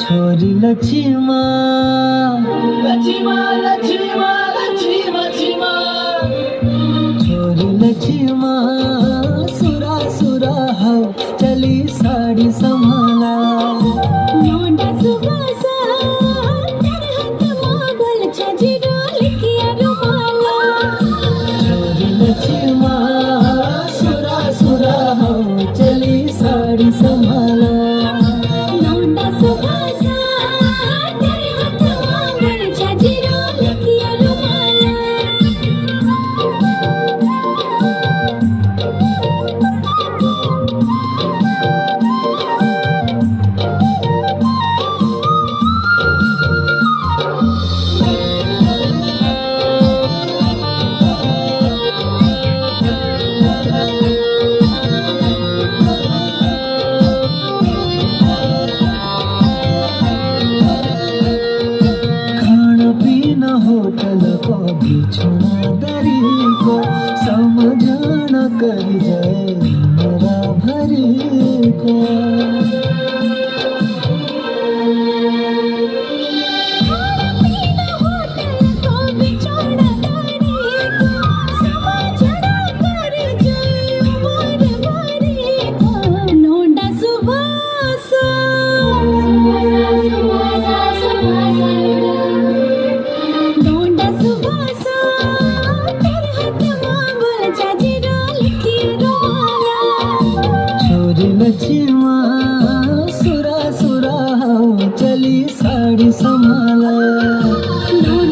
छोरी लक्ष्मा लक्ष्मा लक्ष्मा लक्ष्मा लक्ष्मा छोरी लक्ष्मा सुरा सुरा हौ चली साडी सम्हाला लौंडा सुबासा तेरे हाथ मोगल छजीरो लिखिया रुमाला छोरी लक्ष्मा सुरा सुरा हौ चली साडी सम्हाला लौंडा सुबासा तेरे हाथ मोगल छजीरो लिखिया रुमाला खाना पीना होटल को बिछोना दरी को समझना कर जाए मेरा भरी को बिना होटल को बिछोड़ा तारी को समझना कर जाए मोर भरी को लौंडा सुबासा लौंडा सुबासा तेरे हाथ मोगल छजीरो लिखिया रुमाला छोरी लक्ष्मा सुरा सुरा हौ चली साडी सम्हाला लौंडा